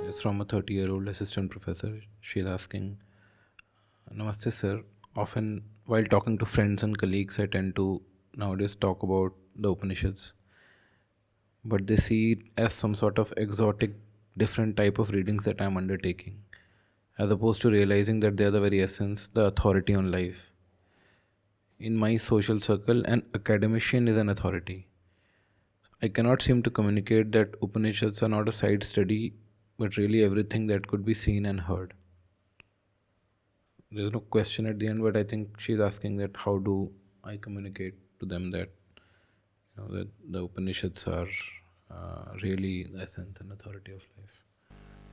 It's from a 30-year-old assistant professor. She's asking, Namaste, sir. Often, while talking to friends and colleagues, I tend to nowadays talk about the Upanishads, but they see it as some sort of exotic, different type of readings that I'm undertaking, as opposed to realizing that they are the very essence, the authority on life. In my social circle, an academician is an authority. I cannot seem to communicate that Upanishads are not a side study, but really everything that could be seen and heard. There's no question at the end, but I think she's asking that how do I communicate to them that that the Upanishads are really the essence and authority of life,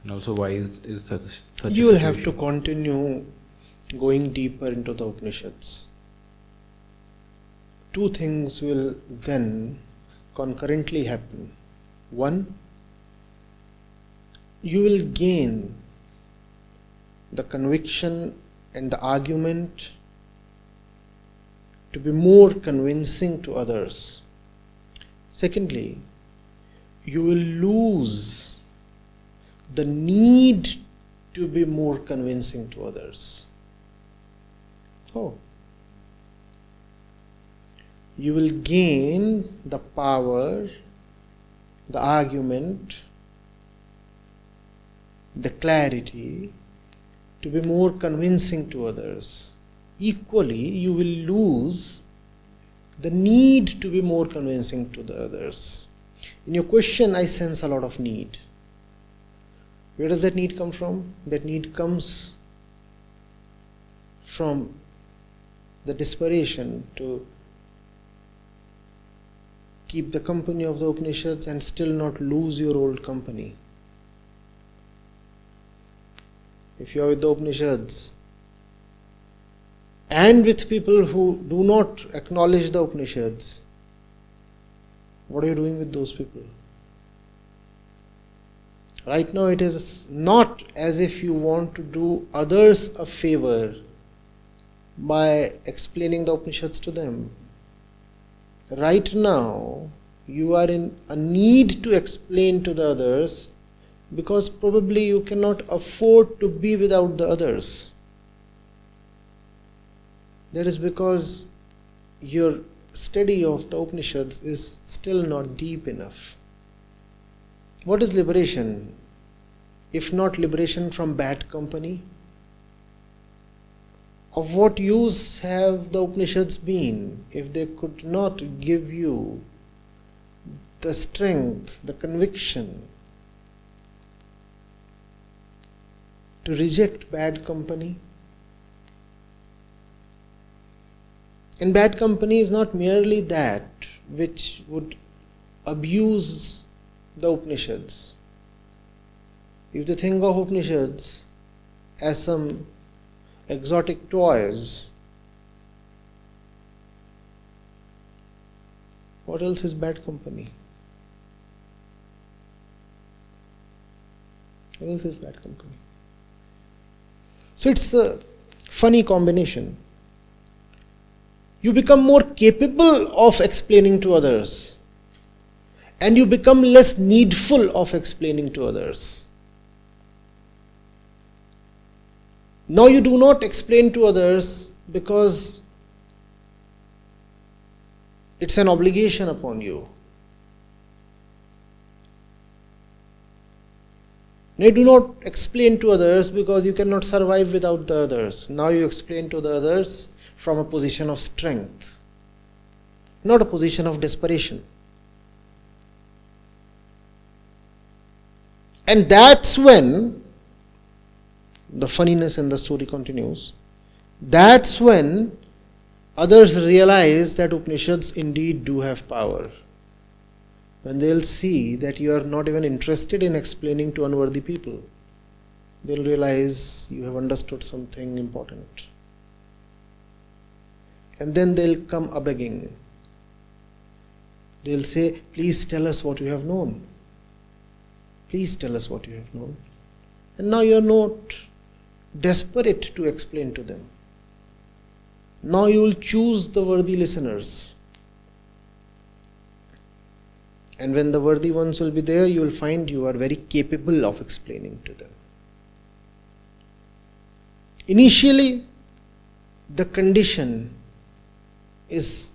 and also why is such a You will have to situation? continue going deeper into the Upanishads. Two things will then concurrently happen. One, you will gain the conviction and the argument to be more convincing to others. Secondly, you will lose the need to be more convincing to others. Oh. You will gain the power, the argument, the clarity to be more convincing to others. Equally, you will lose the need to be more convincing to the others. In your question, I sense a lot of need. Where does that need come from? That need comes from the desperation to keep the company of the Upanishads and still not lose your old company. If you are with the Upanishads and with people who do not acknowledge the Upanishads, what are you doing with those people? Right now it is not as if you want to do others a favor by explaining the Upanishads to them. Right now you are in a need to explain to the others because probably you cannot afford to be without the others. That is because your study of the Upanishads is still not deep enough. What is liberation? If not liberation from bad company? Of what use have the Upanishads been if they could not give you the strength, the conviction to reject bad company? And bad company is not merely that which would abuse the Upanishads. If you think of Upanishads as some exotic toys, what else is bad company? What else is bad company? So it's a funny combination. You become more capable of explaining to others, and you become less needful of explaining to others. Now you do not explain to others because it's an obligation upon you. Now you do not explain to others because you cannot survive without the others. Now you explain to the others from a position of strength, not a position of desperation. And that's when the funniness in the story continues. That's when others realize that Upanishads indeed do have power. When they'll see that you are not even interested in explaining to unworthy people, they'll realize you have understood something important. And then they'll come a-begging. They'll say, please tell us what you have known. Please tell us what you have known. And now you are not desperate to explain to them. Now you will choose the worthy listeners. And when the worthy ones will be there, you will find you are very capable of explaining to them. Initially, the condition is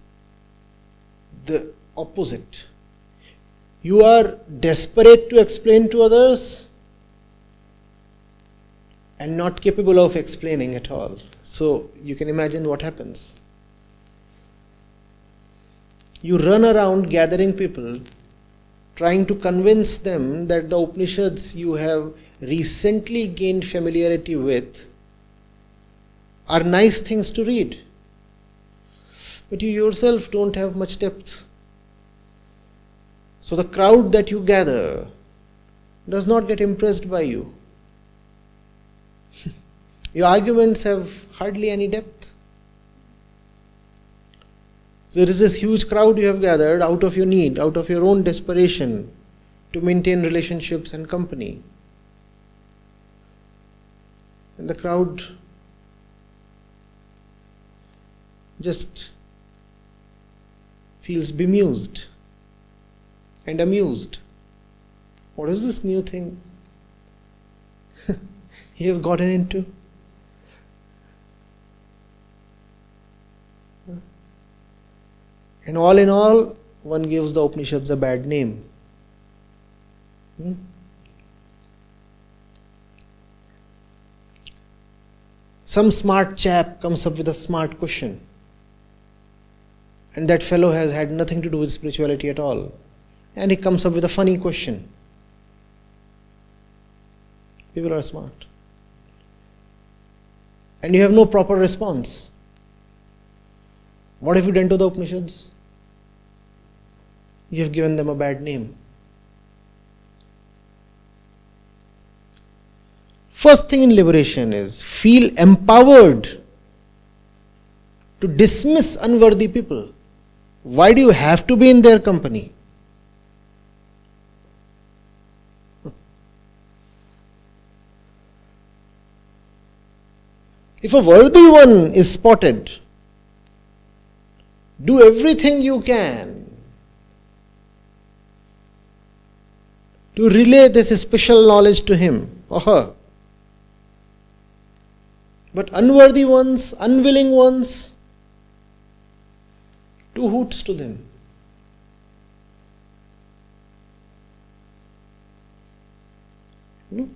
the opposite. You are desperate to explain to others and not capable of explaining at all. So you can imagine what happens. You run around gathering people, trying to convince them that the Upanishads you have recently gained familiarity with are nice things to read. But you yourself don't have much depth. So the crowd that you gather does not get impressed by you. Your arguments have hardly any depth. So there is this huge crowd you have gathered out of your need, out of your own desperation to maintain relationships and company. And the crowd just feels bemused and amused. What is this new thing he has gotten into? And all in all, one gives the Upanishads a bad name. Some smart chap comes up with a smart question, and that fellow has had nothing to do with spirituality at all, and he comes up with a funny question. People are smart. And you have no proper response. What have you done to the Upanishads? You have given them a bad name. First thing in liberation is feel empowered to dismiss unworthy people. Why do you have to be in their company? If a worthy one is spotted, do everything you can to relay this special knowledge to him or her. But unworthy ones, unwilling ones, two hoots to them. No?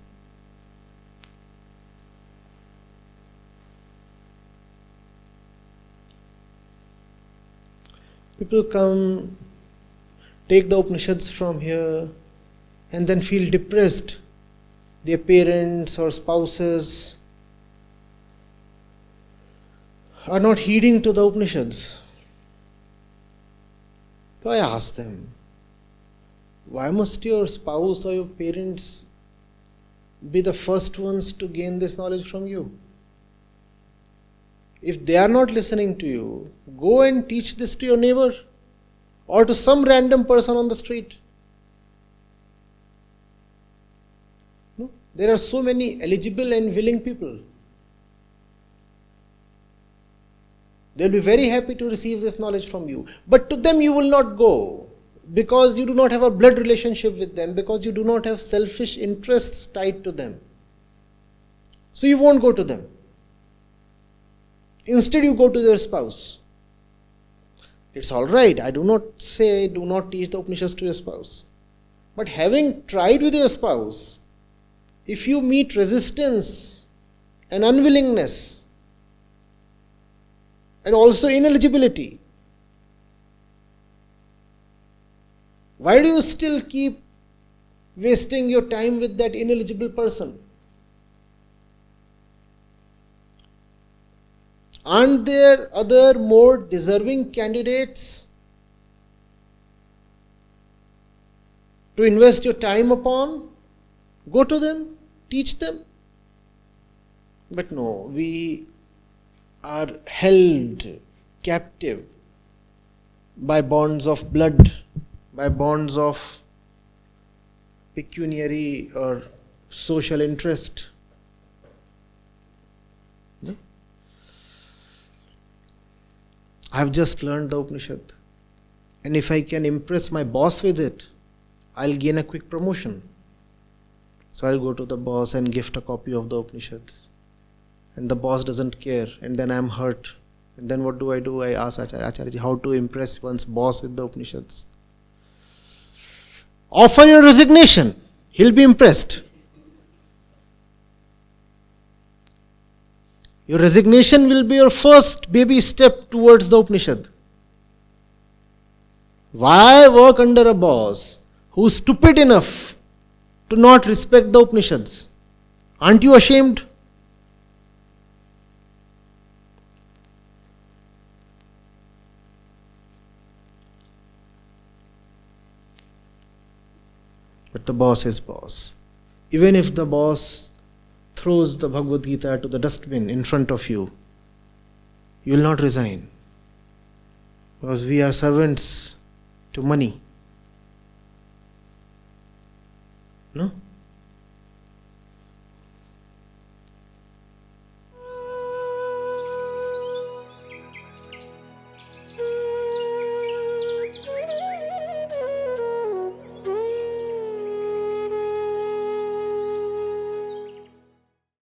People come, take the Upanishads from here, and then feel depressed. Their parents or spouses are not heeding to the Upanishads. So I ask them, why must your spouse or your parents be the first ones to gain this knowledge from you? If they are not listening to you, go and teach this to your neighbor or to some random person on the street. No? There are so many eligible and willing people. They will be very happy to receive this knowledge from you. But to them you will not go because you do not have a blood relationship with them, because you do not have selfish interests tied to them. So you won't go to them. Instead you go to their spouse. It's all right. I do not say do not teach the Upanishads to your spouse. But having tried with your spouse, if you meet resistance and unwillingness and also ineligibility, why do you still keep wasting your time with that ineligible person? Aren't there other more deserving candidates to invest your time upon? Go to them, teach them. But no, we are held captive by bonds of blood, by bonds of pecuniary or social interest. I have just learned the Upanishad, and if I can impress my boss with it, I'll gain a quick promotion. So I'll go to the boss and gift a copy of the Upanishads. And the boss doesn't care, and then I'm hurt. And then what do? I ask Acharya how to impress one's boss with the Upanishads. Offer your resignation. He'll be impressed. Your resignation will be your first baby step towards the Upanishad. Why work under a boss who's stupid enough to not respect the Upanishads? Aren't you ashamed? But the boss is boss. Even if the boss throws the Bhagwad Gita to the dustbin in front of you, you will not resign. Because we are servants to money. No?